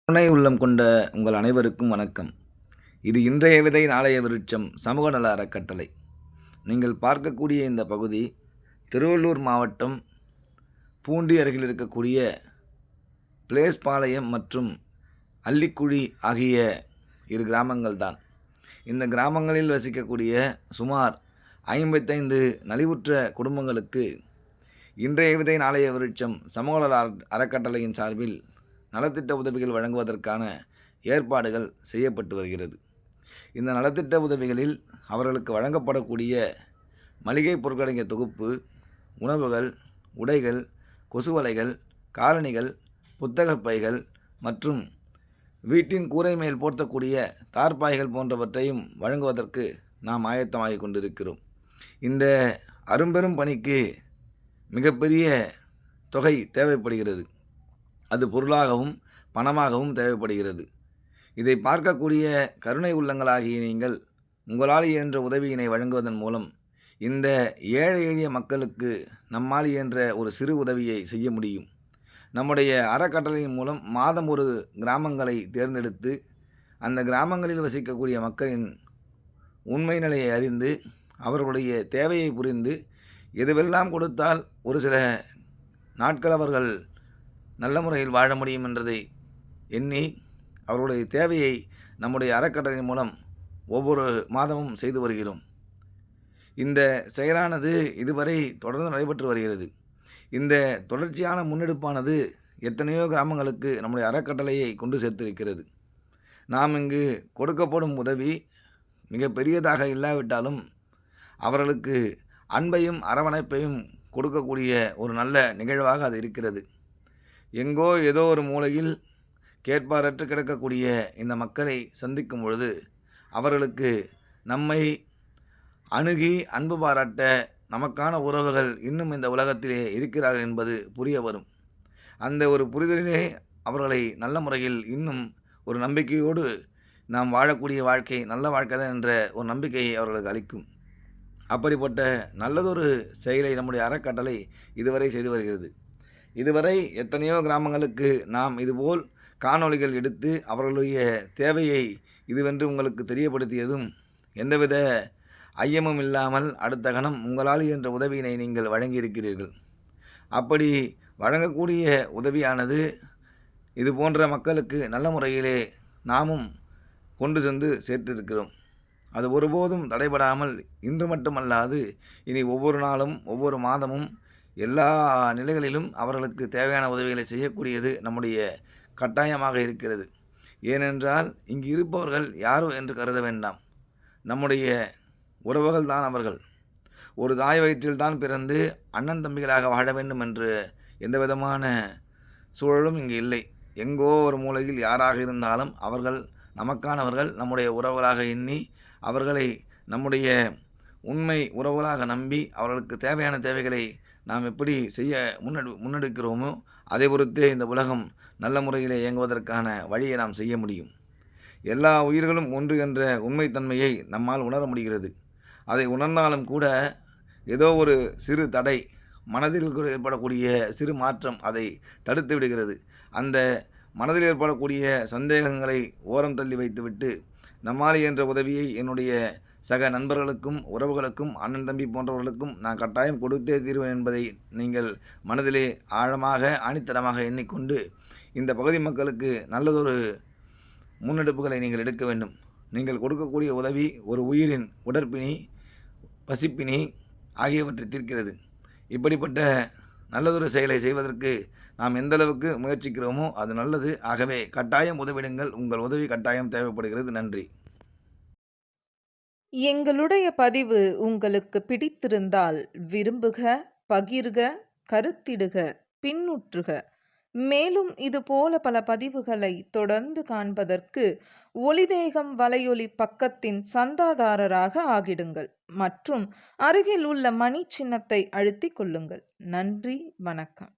கருணை உள்ளம் கொண்ட உங்கள் அனைவருக்கும் வணக்கம். இது இன்றைய விதை நாளைய விருட்சம் சமூக நல அறக்கட்டளை. நீங்கள் பார்க்கக்கூடிய இந்த பகுதி திருவள்ளூர் மாவட்டம் பூண்டி அருகில் இருக்கக்கூடிய பிளேஸ்பாளையம் மற்றும் அள்ளிக்குழி ஆகிய இரு கிராமங்கள் தான். இந்த கிராமங்களில் வசிக்கக்கூடிய சுமார் 55 நலிவுற்ற குடும்பங்களுக்கு இன்றைய விதை நாளைய விருட்சம் சமூக நல அறக்கட்டளையின் சார்பில் நலத்திட்ட உதவிகள் வழங்குவதற்கான ஏற்பாடுகள் செய்யப்பட்டு வருகிறது. இந்த நலத்திட்ட உதவிகளில் அவர்களுக்கு வழங்கப்படக்கூடிய மளிகை பொருட்களடங்கிய தொகுப்பு, உணவுகள், உடைகள், கொசுவலைகள், காலணிகள், புத்தகப் பைகள் மற்றும் வீட்டின் கூரை மேல் போர்த்தக்கூடிய தார்பாய்கள் போன்றவற்றையும் வழங்குவதற்கு நாம் ஆயத்தமாகிக் கொண்டிருக்கிறோம். இந்த அரும்பெரும் பணிக்கு மிகப்பெரிய தொகை தேவைப்படுகிறது. அது பொருளாகவும் பணமாகவும் தேவைப்படுகிறது. இதை பார்க்கக்கூடிய கருணை உள்ளங்களாகிய நீங்கள் உங்களால் இயன்ற உதவியினை வழங்குவதன் மூலம் இந்த ஏழை எளிய மக்களுக்கு நம்மால் இயன்ற ஒரு சிறு உதவியை செய்ய முடியும். நம்முடைய அறக்கட்டளையின் மூலம் மாதம் ஒரு கிராமங்களை தேர்ந்தெடுத்து அந்த கிராமங்களில் வசிக்கக்கூடிய மக்களின் உண்மை நிலையை அறிந்து அவர்களுடைய தேவையை புரிந்து எதுவெல்லாம் கொடுத்தால் ஒரு சில நாட்கள் அவர்கள் நல்ல முறையில் வாழ முடியும் என்றதை எண்ணி அவர்களுடைய தேவையை நம்முடைய அறக்கட்டளையின் மூலம் ஒவ்வொரு மாதமும் செய்து வருகிறோம். இந்த செயலானது இதுவரை தொடர்ந்து நடைபெற்று வருகிறது. இந்த தொடர்ச்சியான முன்னெடுப்பானது எத்தனையோ கிராமங்களுக்கு நம்முடைய அறக்கட்டளையை கொண்டு சேர்த்திருக்கிறது. நாம் இங்கு கொடுக்கப்படும் உதவி மிக பெரியதாக இல்லாவிட்டாலும் அவர்களுக்கு அன்பையும் அரவணைப்பையும் கொடுக்கக்கூடிய ஒரு நல்ல நிகழ்வாக அது இருக்கிறது. எங்கோ ஏதோ ஒரு மூலையில் கேட்பாரற்று கிடக்கக்கூடிய இந்த மக்களை சந்திக்கும் பொழுது அவர்களுக்கு நம்மை அணுகி அன்பு பாராட்ட நமக்கான உறவுகள் இன்னும் இந்த உலகத்திலே இருக்கிறார்கள் என்பது புரிய வரும். அந்த ஒரு புரிதலிலே அவர்களை நல்ல முறையில் இன்னும் ஒரு நம்பிக்கையோடு நாம் வாழக்கூடிய வாழ்க்கை நல்ல வாழ்க்கை தான் என்ற ஒரு நம்பிக்கையை அவர்களுக்கு அளிக்கும். அப்படிப்பட்ட நல்லதொரு செயலை நம்முடைய அறக்கட்டளை இதுவரை செய்து வருகிறது. இதுவரை எத்தனையோ கிராமங்களுக்கு நாம் இதுபோல் காணொளிகள் எடுத்து அவர்களுடைய தேவையை இதுவென்று உங்களுக்கு தெரியப்படுத்தியதும் எந்தவித ஐயமும் இல்லாமல் அடுத்த கணம் உங்களால் என்ற உதவியினை நீங்கள் வழங்கியிருக்கிறீர்கள். அப்படி வழங்கக்கூடிய உதவியானது இது போன்ற மக்களுக்கு நல்ல முறையிலே நாமும் கொண்டு சென்று சேர்த்திருக்கிறோம். அது ஒருபோதும் தடைபடாமல் இன்று மட்டுமல்லாது இனி ஒவ்வொரு நாளும் ஒவ்வொரு மாதமும் எல்லா நிலைகளிலும் அவர்களுக்கு தேவையான உதவிகளை செய்யக்கூடியது நம்முடைய கட்டாயமாக இருக்கிறது. ஏனென்றால் இங்கு இருப்பவர்கள் யாரோ என்று கருத வேண்டாம். நம்முடைய உறவுகள் தான் அவர்கள். ஒரு தாய் வயிற்றில் தான் பிறந்து அண்ணன் தம்பிகளாக வாழ வேண்டும் என்று எந்த விதமான சூழலும் இங்கு இல்லை. எங்கோ ஒரு மூலையில் யாராக இருந்தாலும் அவர்கள் நமக்கானவர்கள், நம்முடைய உறவுகளாக எண்ணி அவர்களை நம்முடைய உண்மை உறவுகளாக நம்பி அவர்களுக்கு தேவையான தேவைகளை நாம் எப்படி செய்ய முன்னெடுக்கிறோமோ அதை பொறுத்தே இந்த உலகம் நல்ல முறையில் இயங்குவதற்கான வழியை நாம் செய்ய முடியும். எல்லா உயிர்களும் ஒன்று என்ற உண்மைத்தன்மையை நம்மால் உணர முடிகிறது. அதை உணர்ந்தாலும் கூட ஏதோ ஒரு சிறு தடை, மனதில் ஏற்படக்கூடிய சிறு மாற்றம் அதை தடுத்து விடுகிறது. அந்த மனதில் ஏற்படக்கூடிய சந்தேகங்களை ஓரம் தள்ளி வைத்துவிட்டு நம்மால் என்ற உதவியை என்னுடைய சக நண்பர்களுக்கும் உறவுகளுக்கும் அண்ணன் தம்பி போன்றவர்களுக்கும் நான் கட்டாயம் கொடுத்தே தீர்வேன் என்பதை நீங்கள் மனதிலே ஆழமாக ஆணித்தரமாக எண்ணிக்கொண்டு இந்த பகுதி மக்களுக்கு நல்லதொரு முன்னெடுப்புகளை நீங்கள் எடுக்க வேண்டும். நீங்கள் கொடுக்கக்கூடிய உதவி ஒரு உயிரின் உடற்பிணி, பசிப்பினி ஆகியவற்றை தீர்க்கிறது. இப்படிப்பட்ட நல்லதொரு செயலை செய்வதற்கு நாம் எந்தளவுக்கு முயற்சிக்கிறோமோ அது நல்லது. ஆகவே கட்டாயம் உதவிடுங்கள். உங்கள் உதவி கட்டாயம் தேவைப்படுகிறது. நன்றி. எங்களுடைய பதிவு உங்களுக்கு பிடித்திருந்தால் விரும்புக, பகிர்க, கருத்திடுக, பின்னுற்றுக. மேலும் இதுபோல பல பதிவுகளை தொடர்ந்து காண்பதற்கு ஒளிதேகம் வலையொலி பக்கத்தின் சந்தாதாரராக ஆகிடுங்கள் மற்றும் அருகில் உள்ள மணி சின்னத்தை அழுத்திக் கொள்ளுங்கள். நன்றி, வணக்கம்.